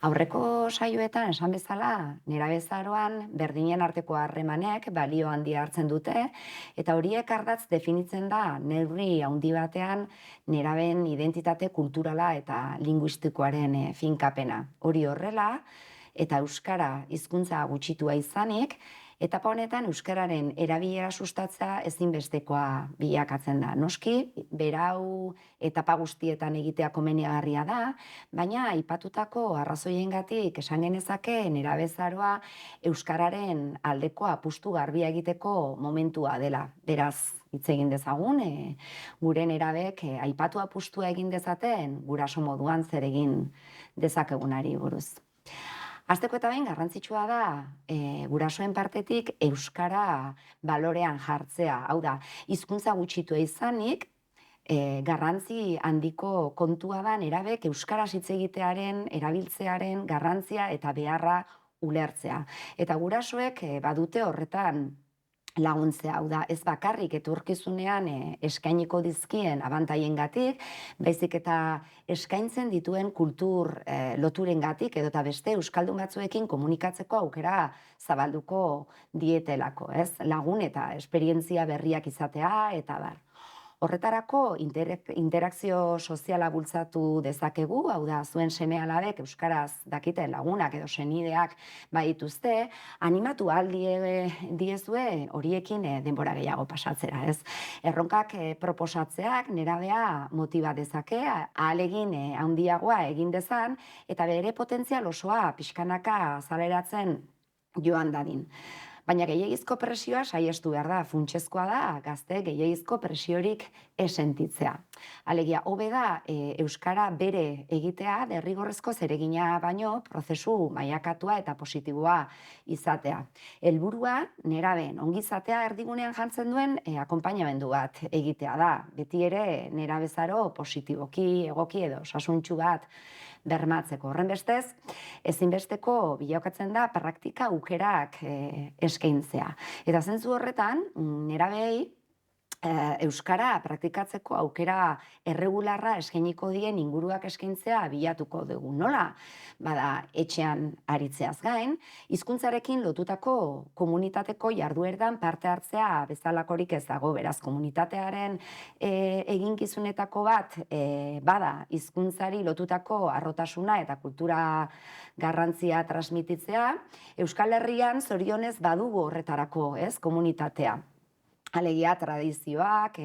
Aurreko saioetan esan bezala, nerabezaroan berdinen arteko harremanek balio handia hartzen dute, eta horiek ardatz definitzen da neurri handi batean nerabeen identitate kulturala eta linguistikoaren finkapena. Hori horrela, eta euskara hizkuntza gutxitua izanik, etapa honetan euskararen erabilera sustatzea ezinbestekoa bilakatzen da. Noski, berau etapa guztietan egitea komenigarria da, baina aipatutako arrazoiengatik esan genezake nerabezaroa euskararen aldeko apustu garbia egiteko momentua dela. Beraz, hitz egin dezagun, gure nerabek aipatu apustua egin dezaten guraso moduan zer egin dezakegunari buruz. Hasteko eta behin garrantzitsua da gurasoen partetik euskara balorean jartzea. Hau da, hizkuntza gutxitua izanik, garrantzi handiko kontua da nerabek euskaraz hitz egitearen, erabiltzearen garrantzia eta beharra ulertzea. Eta gurasoek badute horretan laguntzea, hau da, ez bakarrik etorkizunean eskainiko dizkien abantaiengatik, baizik eta eskaintzen dituen kultur loturengatik edota beste euskaldun batzuekin komunikatzeko aukera zabalduko dietelako, ez? Lagun eta esperientzia berriak izatea eta bar. Horretarako interakzio soziala bultzatu dezakegu, hau da, zuen seme-alabek euskaraz dakiten lagunak edo senideak badituzte, animatu diezue horiekin denbora gehiago pasatzera, ez? Erronkak proposatzeak nerabea motiba dezake, ahalegin handiagoa egin dezan, eta bere potentzial osoa pixkanaka azaleratzen joan dadin. Baina gehiegizko presioa saiestu behar da, funtsezkoa da, gazte gehiegizko presiorik esentitzea. Alegia, hobe da, euskara bere egitea, derrigorrezko zeregina baino, prozesu mailakatua eta positiboa izatea. Helburua nerabeen ongizatea erdigunean jantzen duen akonpainamendu bat egitea da. Beti ere nerabezaro positiboki, egoki edo osasuntsu bat bermatzeko. Horrenbestez, ezinbesteko bilakatzen da praktika aukerak eskaintzea. Eta zentzu horretan, nerabei euskara praktikatzeko aukera erregularra eskainiko dien inguruak eskaintzea bilatuko dugu. Nola? Bada, etxean aritzeaz gain, hizkuntzarekin lotutako komunitateko jarduerdan parte hartzea bezalakorik ez dago, beraz, komunitatearen eginkizunetako bat bada hizkuntzari lotutako harrotasuna eta kultura garrantzia transmititzea, Euskal Herrian zorionez badugu horretarako, ez, komunitatea. Alegia, tradizioak,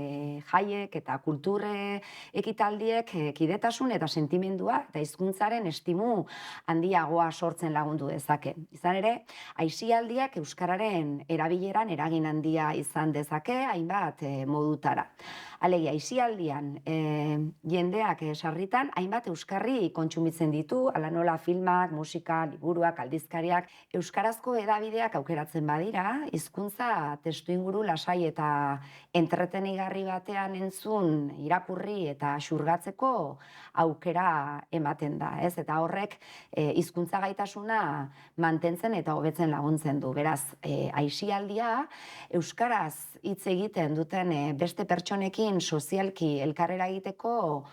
jaiek eta kulture ekitaldiek kidetasun eta sentimendua eta hizkuntzaren estimu handiagoa sortzen lagundu dezake. Izan ere, aisialdiak euskararen erabileran eragin handia izan dezake, hainbat modutara. Alegia, aisialdian jendeak sarritan hainbat euskarri kontsumitzen ditu, ala nola filmak, musika, liburuak, aldizkariak, euskarazko hedabideak aukeratzen badira, hizkuntza testuinguru lasai eta entretenigarri batean entzun, irakurri eta xurgatzeko aukera ematen da, ez? Eta horrek hizkuntza gaitasuna mantentzen eta hobetzen laguntzen du. Beraz, aisialdia euskaraz hitz egiten duten beste pertsonekin sozialki elkarrera egiteko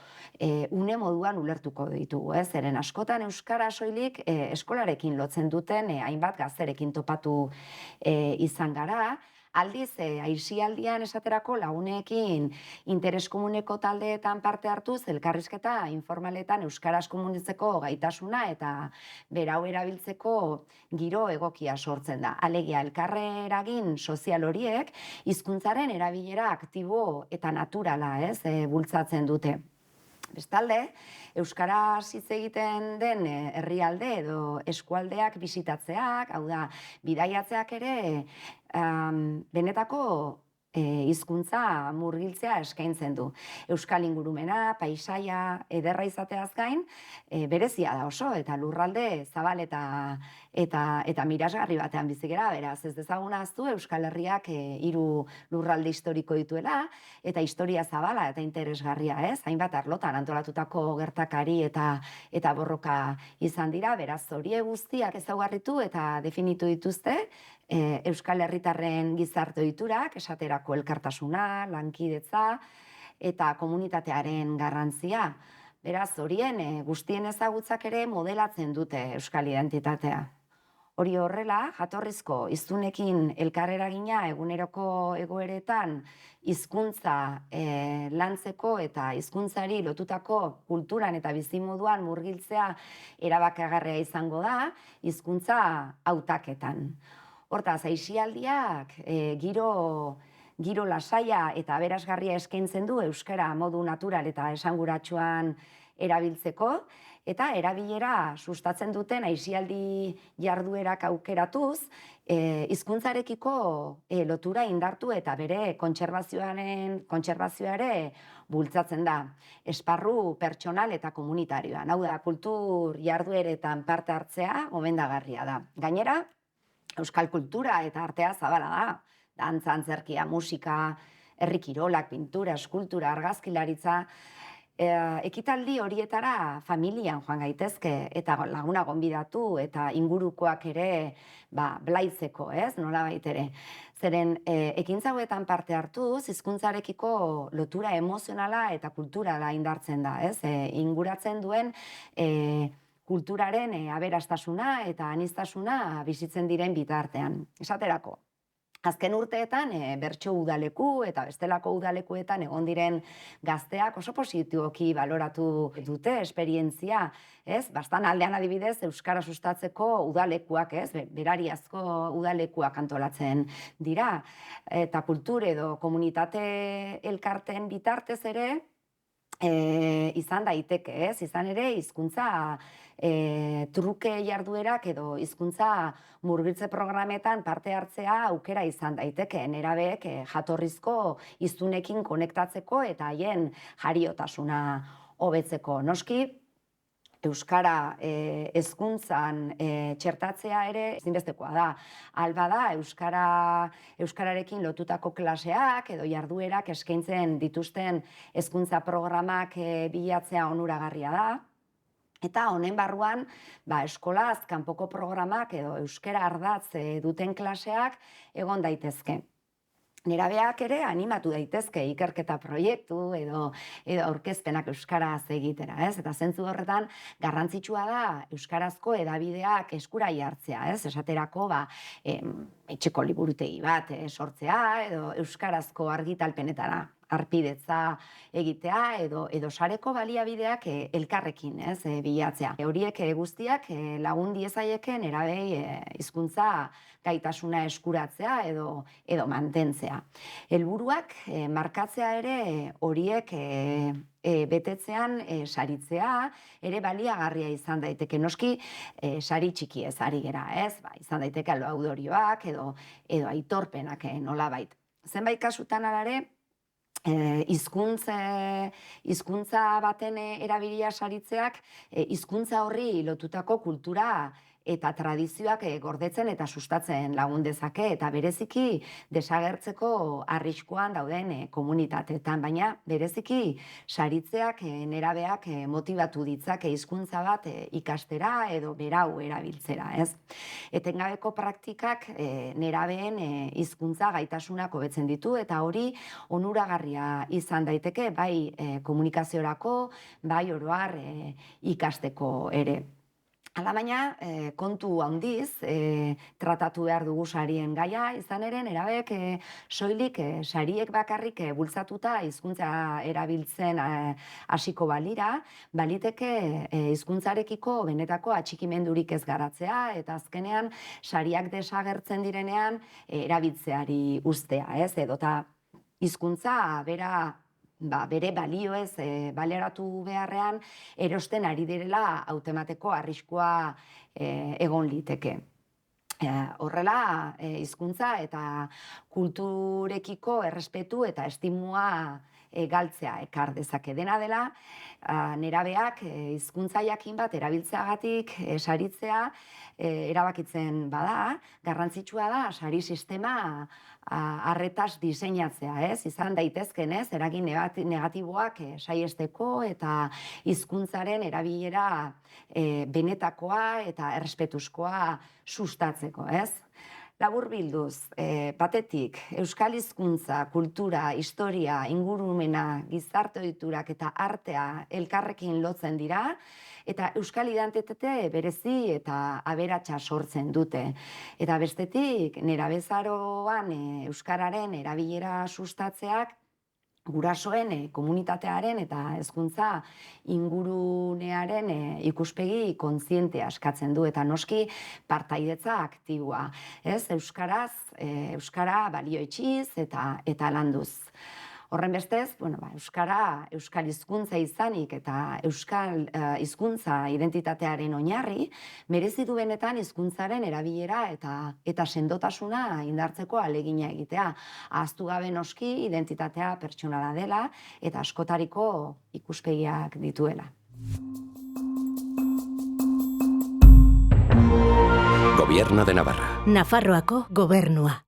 une moduan ulertuko ditugu, ez? Zeren askotan euskara soilik eskolarekin lotzen duten hainbat gazterekin topatu izan gara. Aldiz, aisialdian esaterako lagunekin interes komuneko taldeetan parte hartuz, elkarrizketa informaletan euskaraz komunitzeko gaitasuna eta berau erabiltzeko giro egokia sortzen da. Alegia, elkarreragin sozial horiek hizkuntzaren erabilera aktibo eta naturala, ez, bultzatzen dute. Bestalde, euskaraz hitz egiten den herrialde edo eskualdeak bisitatzeak, hau da, bidaiatzeak ere benetako hizkuntza murgiltzea eskaintzen du. Euskal ingurumena, paisaia, ederra izateaz gain, berezia da oso, eta lurralde zabal eta mirasgarri batean bizi gara, beraz, ez dezagun ahaztu Euskal Herriak 3 lurralde historiko dituela, eta historia zabala eta interesgarria, ez? Hainbat arlotan antolatutako gertakari eta borroka izan dira, beraz, horiek guztiak ezaugarritu eta definitu dituzte Euskal Herritarren gizarte ohiturak, esaterako elkartasuna, lankidetza eta komunitatearen garrantzia. Beraz, horien guztien ezagutzak ere modelatzen dute euskal identitatea. Hori horrela, jatorrizko hiztunekin elkarreragina eguneroko egoeretan hizkuntza lantzeko eta hizkuntzari lotutako kulturan eta bizimoduan murgiltzea erabakigarria izango da hizkuntza hautaketan. Hortaz, aisialdiak giro lasaia eta aberasgarria eskaintzen du euskara modu natural eta esanguratsuan erabiltzeko, eta erabilera sustatzen duten aisialdi jarduerak aukeratuz, hizkuntzarekiko lotura indartu eta bere kontserbazioa ere bultzatzen da. Esparru pertsonal eta komunitarioan, hau da, kultur jardueretan parte hartzea gomendagarria da. Gainera, euskal kultura eta artea zabala da. Dantza, antzerkia, musika, herri kirolak, pintura, eskultura, argazkilaritza. Ekitaldi horietara familian joan gaitezke eta laguna gonbidatu eta ingurukoak ere blaitzeko, nolabait ere. Zeren ekintza hauetan parte hartuz, hizkuntzarekiko lotura emozionala eta kulturala indartzen da, inguratzen duen kulturaren aberastasuna eta aniztasuna bizitzen diren bitartean. Esaterako, azken urteetan bertso udaleku eta bestelako udalekuetan egon diren gazteak oso positiboki baloratu dute esperientzia, bastan aldean adibidez euskara sustatzeko udalekuak, berariazko udalekuak antolatzen dira, eta kultur edo komunitate elkarten bitartez ere izan daiteke, izan ere hizkuntza truke jarduerak edo hizkuntza murgiltze programetan parte hartzea aukera izan daiteke, nerabeek jatorrizko hiztunekin konektatzeko eta haien jariotasuna hobetzeko. Noski, euskara hezkuntzan txertatzea ere ezinbestekoa da. Alba da, euskararekin lotutako klaseak edo jarduerak eskaintzen dituzten hezkuntza programak bilatzea onuragarria da. Eta honen barruan, eskolaz kanpoko programak edo euskara ardatz duten klaseak egon daitezke. Nerabeak ere animatu daitezke ikerketa proiektu edo aurkezpenak euskaraz egitera, eta zentzu horretan garrantzitsua da euskarazko hedabideak eskura jartzea, esaterako etxeko liburutegi bat sortzea edo euskarazko argitalpenetara harpidetza egitea edo sareko baliabideak elkarrekin bilatzea. Horiek guztiak lagun diezaieken nerabei hizkuntza gaitasuna eskuratzea edo mantentzea. Helburuak markatzea ere horiek betetzean saritzea ere baliagarria izan daiteke. Noski sari txiki ez ari gera, izan daiteke laudorioak edo aitorpenak nolabait. Zenbait kasutan ere, hizkuntza baten erabilia saritzeak hizkuntza horri lotutako kultura eta tradizioak gordetzen eta sustatzen lagun dezake eta bereziki desagertzeko arriskuan dauden komunitateetan, baina bereziki saritzeak nerabeak motibatu ditzake hizkuntza bat ikastera edo berau erabiltzera, Etengabeko praktikak nerabeen hizkuntza gaitasunak hobetzen ditu eta hori onuragarria izan daiteke bai komunikaziorako, bai oro har ikasteko ere. Alabaina, kontu handiz, tratatu behar dugu sarien gaia, izan ere, nerabek soilik sariek bakarrik bultzatuta hizkuntza erabiltzen hasiko baliteke hizkuntzarekiko benetako atxikimendurik ez garatzea, eta azkenean sariak desagertzen direnean erabiltzeari uztea, edota hizkuntza bere balioez baleratu beharrean erosten ari direla hautemateko arriskua egon liteke. Horrela, hizkuntza eta kulturekiko errespetu eta estimua galtzea ekar dezake. Dena dela, nerabeak hizkuntza jakin bat erabiltzeagatik saritzea erabakitzen bada, garrantzitsua da sari sistema arretaz diseinatzea, izan daitezken, eragin negatiboak saiesteko eta hizkuntzaren erabilera benetakoa eta errespetuzkoa sustatzeko, Laburbilduz, batetik, euskal hizkuntza, kultura, historia, ingurumena, gizarte ohiturak eta artea elkarrekin lotzen dira, eta euskal identitate berezi eta aberatsa sortzen dute. Eta bestetik, nerabezaroan euskararen erabilera sustatzeak gurasoen komunitatearen eta hezkuntza ingurunearen ikuspegi kontzientea eskatzen du eta noski partaidetza aktiboa, ez? Euskara balioetsiz eta landuz. Horrenbestez, euskal hizkuntza izanik eta euskal hizkuntza identitatearen oinarri, merezi du benetan hizkuntzaren erabilera eta sendotasuna indartzeko ahalegina egitea. Ahaztu gabe noski identitatea pertsonala dela eta askotariko ikuspegiak dituela. Gobierno de Navarra. Nafarroako gobernua.